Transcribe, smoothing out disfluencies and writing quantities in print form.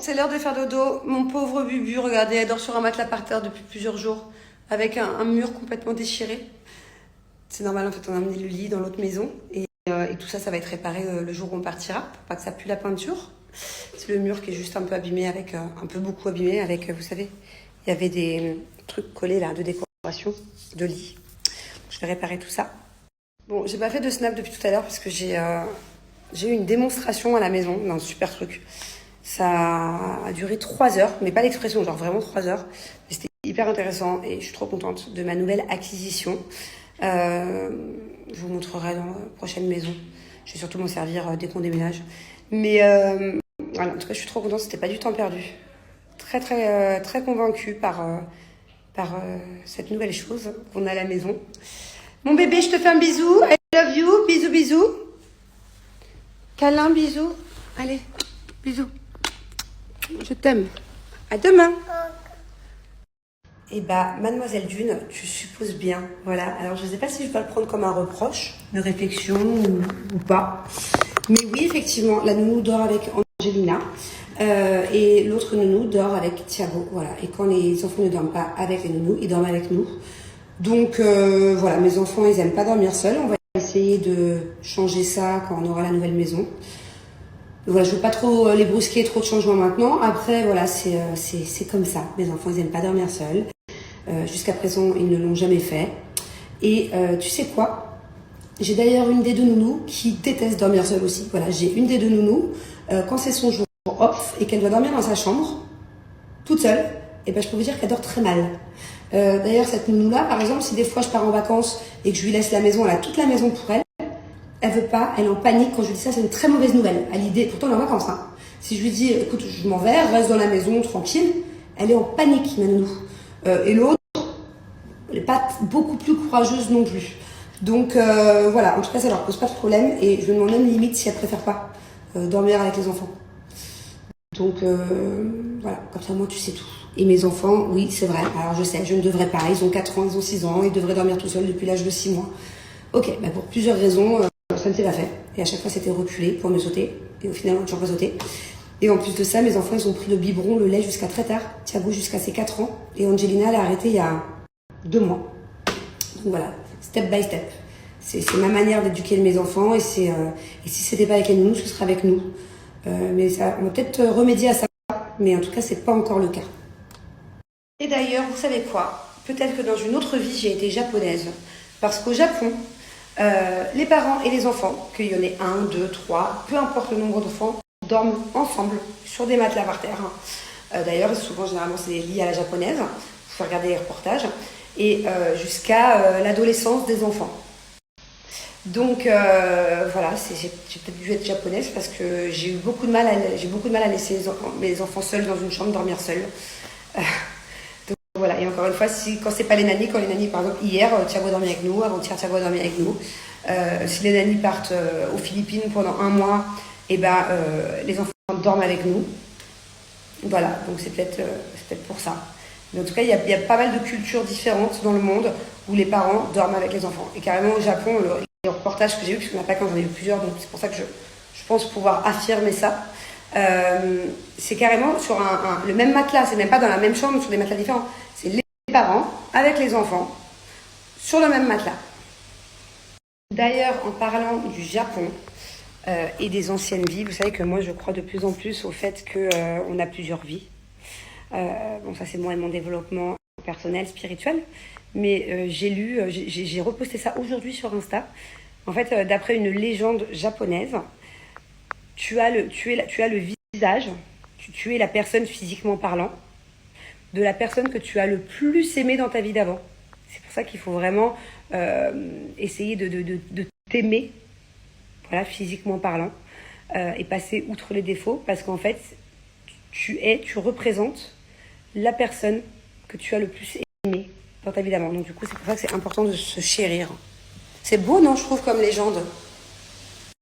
c'est l'heure de faire dodo. Mon pauvre Bubu, regardez, elle dort sur un matelas par terre depuis plusieurs jours, avec un mur complètement déchiré. C'est normal, en fait, on a amené le lit dans l'autre maison. Et tout ça, ça va être réparé le jour où on partira, pour pas que ça pue la peinture. C'est le mur qui est juste un peu abîmé, avec un peu beaucoup abîmé, avec, vous savez, il y avait des trucs collés là, de décoration, de lit. Je vais réparer tout ça. Bon, j'ai pas fait de snap depuis tout à l'heure parce que j'ai eu une démonstration à la maison d'un super truc. Ça a duré 3 heures, mais pas l'expression, genre vraiment 3 heures. Mais c'était hyper intéressant et je suis trop contente de ma nouvelle acquisition. Je vous montrerai dans la prochaine maison. Je vais surtout m'en servir dès qu'on déménage. Mais voilà, en tout cas, je suis trop contente, c'était pas du temps perdu. Très convaincue par cette nouvelle chose qu'on a à la maison. Mon bébé, je te fais un bisou. I love you. Bisous, bisous. Câlin, bisous. Allez, bisous. Je t'aime. À demain. Eh bah, mademoiselle Dune, tu supposes bien. Voilà. Alors, je ne sais pas si je dois le prendre comme un reproche, une réflexion ou pas. Mais oui, effectivement, la nounou dort avec Angelina. Et l'autre nounou dort avec Thiago. Voilà. Et quand les enfants ne dorment pas avec les nounous, ils dorment avec nous. Donc voilà, mes enfants, ils aiment pas dormir seuls. On va essayer de changer ça quand on aura la nouvelle maison. Donc, voilà, je veux pas trop les brusquer, trop de changements maintenant. Après, voilà, c'est comme ça. Mes enfants, ils aiment pas dormir seuls. Jusqu'à présent, ils ne l'ont jamais fait. Et tu sais quoi? J'ai d'ailleurs une des deux nounous qui déteste dormir seule aussi. Voilà, j'ai une des deux nounous. Quand c'est son jour off et qu'elle doit dormir dans sa chambre, toute seule, et ben je peux vous dire qu'elle dort très mal. D'ailleurs, cette nounou-là, par exemple, si des fois je pars en vacances et que je lui laisse la maison, elle a toute la maison pour elle, elle veut pas, elle est en panique. Quand je lui dis ça, c'est une très mauvaise nouvelle. À l'idée, pourtant elle est en vacances. Hein. Si je lui dis, écoute, je m'en vais, reste dans la maison, tranquille, elle est en panique, ma nounou. Et l'autre, elle n'est pas beaucoup plus courageuse non plus. Donc voilà, en tout cas, ça leur pose pas de problème et je me demande même limite si elle préfère pas dormir avec les enfants. Donc voilà, comme ça, moi, tu sais tout. Et mes enfants, oui, c'est vrai. Alors, je sais, je ne devrais pas. Ils ont 4 ans, ils ont 6 ans. Ils devraient dormir tout seuls depuis l'âge de 6 mois. Ok, bah pour plusieurs raisons, ça ne s'est pas fait. Et à chaque fois, c'était reculé pour me sauter. Et au final, on n'a toujours pas sauté. Et en plus de ça, mes enfants, ils ont pris le biberon, le lait jusqu'à très tard. Thiago jusqu'à ses 4 ans. Et Angelina, elle a arrêté il y a 2 mois. Donc voilà, step by step. C'est ma manière d'éduquer mes enfants. Et si c'était pas avec nous, ce serait avec nous. Mais ça, on va peut-être remédier à ça. Mais en tout cas, c'est pas encore le cas. Et d'ailleurs, vous savez quoi? Peut-être que dans une autre vie, j'ai été japonaise. Parce qu'au Japon, les parents et les enfants, qu'il y en ait 1, 2, 3, peu importe le nombre d'enfants, dorment ensemble sur des matelas par terre. D'ailleurs, souvent, généralement, c'est des lits à la japonaise. Il faut regarder les reportages. Et jusqu'à l'adolescence des enfants. Donc voilà, j'ai peut-être dû être japonaise parce que j'ai beaucoup de mal à laisser mes enfants seuls dans une chambre, dormir seuls. Donc voilà, et encore une fois, quand c'est pas les nannies, quand les nannies, par exemple, hier, Thiago dormait avec nous, avant-hier, Thiago dormait avec nous. Si les nannies partent aux Philippines pendant 1 mois, et ben les enfants dorment avec nous. Voilà, donc c'est peut-être pour ça. Mais en tout cas, il y a pas mal de cultures différentes dans le monde où les parents dorment avec les enfants. Et carrément au Japon, le reportage que j'ai vu, parce qu'il n'y en a pas qu'un, j'en ai vu plusieurs, donc c'est pour ça que je pense pouvoir affirmer ça. C'est carrément sur le même matelas, c'est même pas dans la même chambre, sur des matelas différents. C'est les parents avec les enfants sur le même matelas. D'ailleurs, en parlant du Japon et des anciennes vies, vous savez que moi je crois de plus en plus au fait qu'on a plusieurs vies. Bon, ça c'est moi et mon développement personnel, spirituel. Mais j'ai reposté ça aujourd'hui sur Insta. En fait, d'après une légende japonaise, tu as le visage, tu es la personne physiquement parlant, de la personne que tu as le plus aimé dans ta vie d'avant. C'est pour ça qu'il faut vraiment essayer de t'aimer, voilà, physiquement parlant, et passer outre les défauts, parce qu'en fait, tu représentes la personne que tu as le plus aimé dans ta vie d'avant. Donc du coup, c'est pour ça que c'est important de se chérir. C'est beau, non, je trouve, comme légende.